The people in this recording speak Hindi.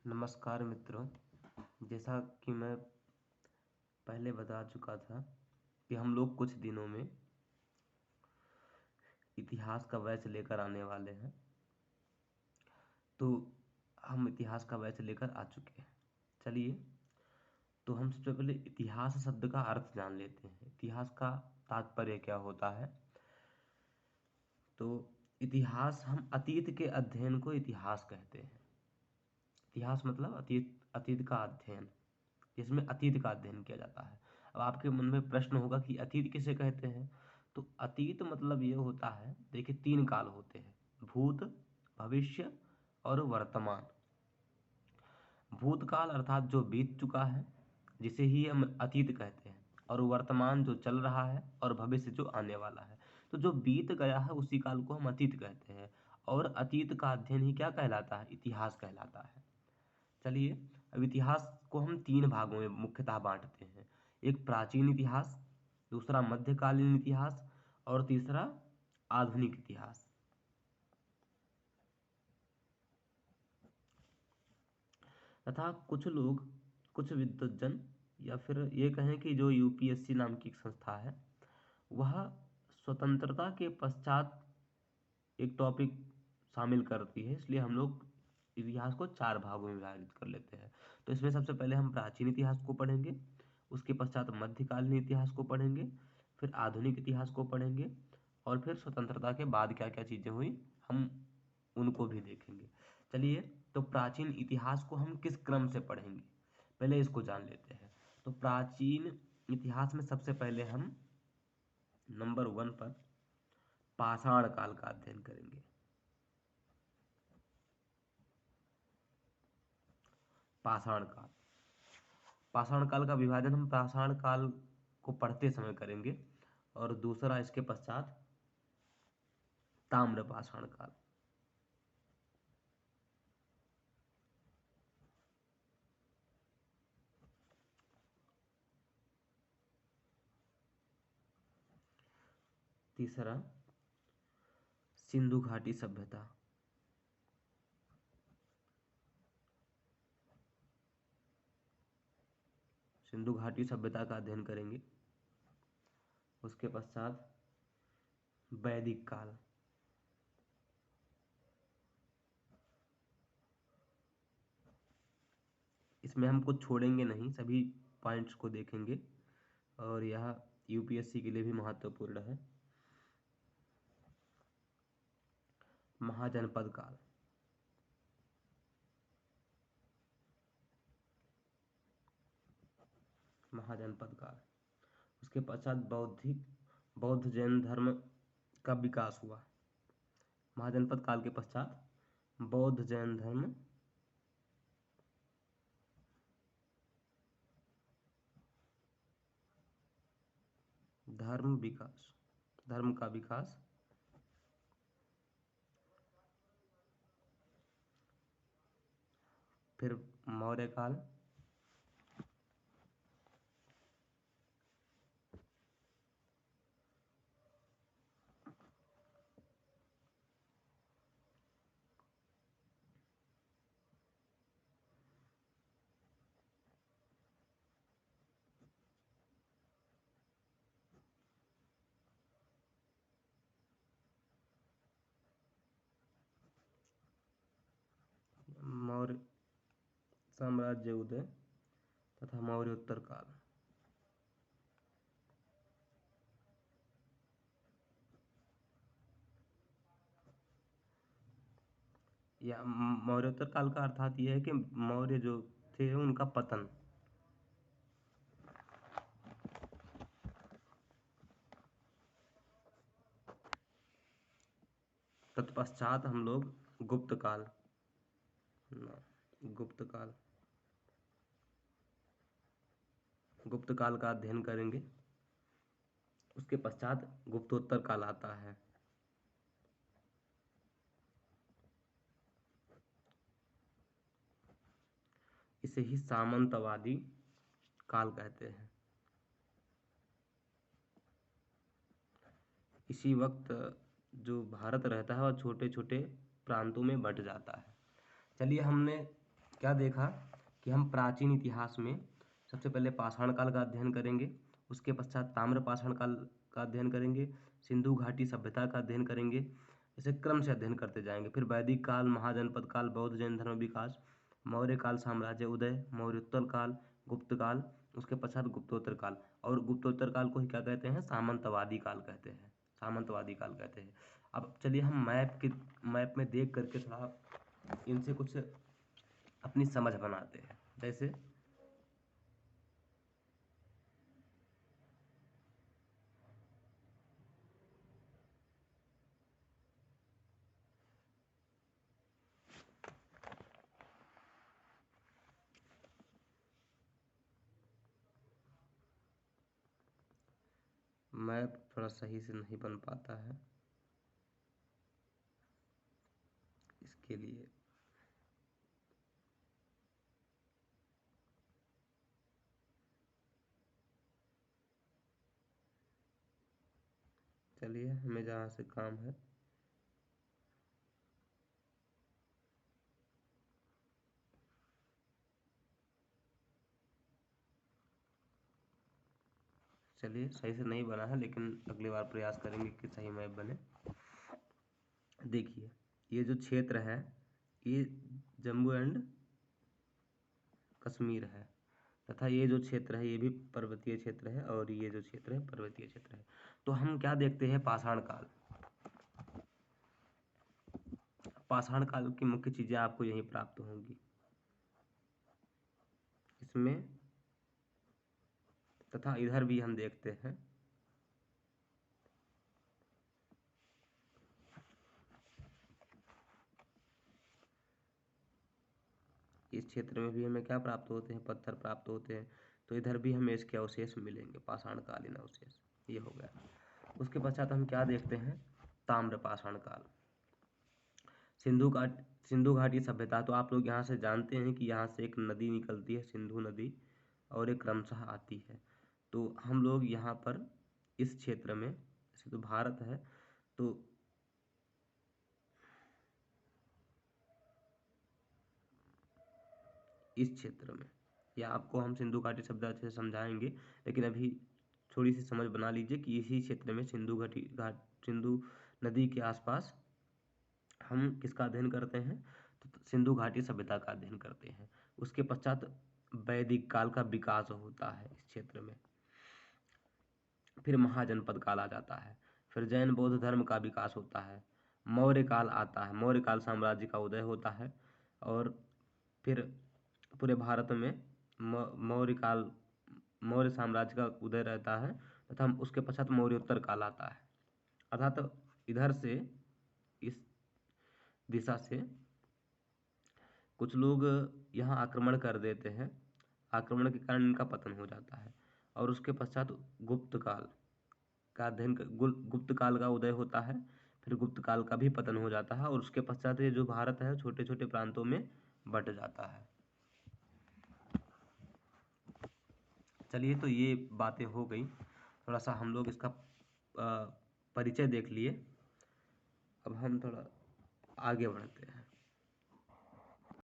नमस्कार मित्रों। जैसा कि मैं पहले बता चुका था कि हम लोग कुछ दिनों में इतिहास का बैच लेकर आने वाले हैं। तो हम इतिहास का बैच लेकर आ चुके हैं। चलिए, तो हम सबसे पहले इतिहास शब्द का अर्थ जान लेते हैं। इतिहास का तात्पर्य क्या होता है? तो इतिहास, हम अतीत के अध्ययन को इतिहास कहते हैं। इतिहास मतलब अतीत, अतीत का अध्ययन, जिसमें अतीत का अध्ययन किया जाता है। अब आपके मन में प्रश्न होगा कि अतीत किसे कहते हैं? तो अतीत मतलब ये होता है, देखिए 3 काल होते हैं: भूत, भविष्य और वर्तमान। भूतकाल अर्थात जो बीत चुका है, जिसे ही हम अतीत कहते हैं, और वर्तमान जो चल रहा है, और भविष्य जो आने वाला है। तो जो बीत गया है उसी काल को हम अतीत कहते हैं, और अतीत का अध्ययन ही क्या कहलाता है? इतिहास कहलाता है। चलिए, अब इतिहास को हम 3 भागों में मुख्यतः बांटते हैं। एक प्राचीन इतिहास, दूसरा मध्यकालीन इतिहास, और तीसरा आधुनिक इतिहास। तथा कुछ लोग, कुछ विद्वज्जन, या फिर ये कहें कि जो यूपीएससी नाम की एक संस्था है, वह स्वतंत्रता के पश्चात एक टॉपिक शामिल करती है। इसलिए हम लोग इतिहास को 4 भागों में विभाजित कर लेते हैं। तो इसमें सबसे पहले हम प्राचीन इतिहास को पढ़ेंगे, उसके पश्चात मध्यकालीन इतिहास को पढ़ेंगे, फिर आधुनिक इतिहास को पढ़ेंगे, और फिर स्वतंत्रता के बाद क्या क्या चीज़ें हुई हम उनको भी देखेंगे। चलिए, तो प्राचीन इतिहास को हम किस क्रम से पढ़ेंगे, पहले इसको जान लेते हैं। तो प्राचीन इतिहास में सबसे पहले हम नंबर 1 पर पाषाण काल का अध्ययन करेंगे। पाषाण काल, पाषाण काल का विभाजन हम पाषाण काल को पढ़ते समय करेंगे, और दूसरा इसके पश्चात ताम्र पाषाण काल। तीसरा सिंधु घाटी सभ्यता। सिंधु घाटी सभ्यता का अध्ययन करेंगे। उसके पश्चात वैदिक काल। इसमें हम कुछ छोड़ेंगे नहीं, सभी पॉइंट्स को देखेंगे, और यह यूपीएससी के लिए भी महत्वपूर्ण है। महाजनपद काल। महाजनपद काल, उसके पश्चात बौद्ध जैन धर्म का विकास हुआ। महाजनपद काल के पश्चात बौद्ध जैन धर्म का विकास। फिर मौर्य काल। मौर्य साम्राज्य उदय तथा मौर्योत्तर काल। या मौर्योत्तर काल का अर्थात यह है कि मौर्य जो थे उनका पतन। तत्पश्चात हम लोग गुप्त काल गुप्त काल का अध्ययन करेंगे। उसके पश्चात गुप्तोत्तर काल आता है। इसे ही सामंतवादी काल कहते हैं। इसी वक्त जो भारत रहता है वह छोटे छोटे प्रांतों में बंट जाता है। चलिए, हमने क्या देखा कि हम प्राचीन इतिहास में सबसे पहले पाषाण काल का अध्ययन करेंगे, उसके पश्चात ताम्र पाषाण काल का अध्ययन करेंगे, सिंधु घाटी सभ्यता का अध्ययन करेंगे, इसे क्रम से अध्ययन करते जाएंगे। फिर वैदिक काल, महाजनपद काल, बौद्ध जैन धर्म विकास, मौर्य काल साम्राज्य उदय, मौर्योत्तर काल, गुप्त काल, उसके पश्चात गुप्तोत्तर काल। और गुप्तोत्तर काल को ही क्या कहते हैं? सामंतवादी काल कहते हैं, सामंतवादी काल कहते हैं। अब चलिए हम मैप में देख करके थोड़ा इनसे कुछ अपनी समझ बनाते हैं। जैसे मैप थोड़ा सही से नहीं बन पाता है, इसके लिए चलिए हमें जहाँ से काम है चलिए सही से नहीं बना है, लेकिन अगली बार प्रयास करेंगे कि सही मैप बने। देखिए ये जो क्षेत्र है ये जम्मू एंड कश्मीर है, तथा ये जो क्षेत्र है ये भी पर्वतीय क्षेत्र है, और ये जो क्षेत्र है पर्वतीय क्षेत्र है। तो हम क्या देखते हैं? पाषाण काल। पाषाण काल की मुख्य चीजें आपको यहीं प्राप्त होंगी। इसमें तथा इधर भी हम देखते हैं इस क्षेत्र में भी हमें क्या प्राप्त होते हैं? पत्थर प्राप्त होते हैं। तो इधर भी हमें इसके अवशेष मिलेंगे, पाषाण कालीन अवशेष। ये हो गया। उसके पश्चात हम क्या देखते हैं? ताम्र पाषाण काल। सिंधु घाटी सभ्यता। तो आप लोग यहाँ से जानते हैं कि यहाँ से एक नदी निकलती है, सिंधु नदी, और एक क्रमशः आती है। तो हम लोग यहाँ पर इस क्षेत्र में, जैसे तो भारत है, तो इस क्षेत्र में, या आपको हम सिंधु घाटी शब्द अच्छे से समझाएंगे, लेकिन अभी थोड़ी सी समझ बना लीजिए कि इसी क्षेत्र में सिंधु नदी के आसपास हम किसका अध्ययन करते हैं? तो सिंधु घाटी सभ्यता का अध्ययन करते हैं। उसके पश्चात वैदिक काल का विकास होता है इस क्षेत्र में। फिर महाजनपद काल आ जाता है। फिर जैन बौद्ध धर्म का विकास होता है। मौर्य काल आता है, मौर्य काल साम्राज्य का उदय होता है। और फिर पूरे भारत में मौर्य साम्राज्य का उदय रहता है, तथा उसके पश्चात मौर्योत्तर काल आता है। अर्थात इधर से, इस दिशा से कुछ लोग यहाँ आक्रमण कर देते हैं, आक्रमण के कारण इनका पतन हो जाता है। और उसके पश्चात गुप्त काल का गुप्त काल का उदय होता है। फिर गुप्त काल का भी पतन हो जाता है, और उसके पश्चात ये जो भारत है छोटे छोटे प्रांतों में बंट जाता है। चलिए, तो ये बातें हो गई, थोड़ा सा हम लोग इसका परिचय देख लिए। अब हम थोड़ा आगे बढ़ते हैं।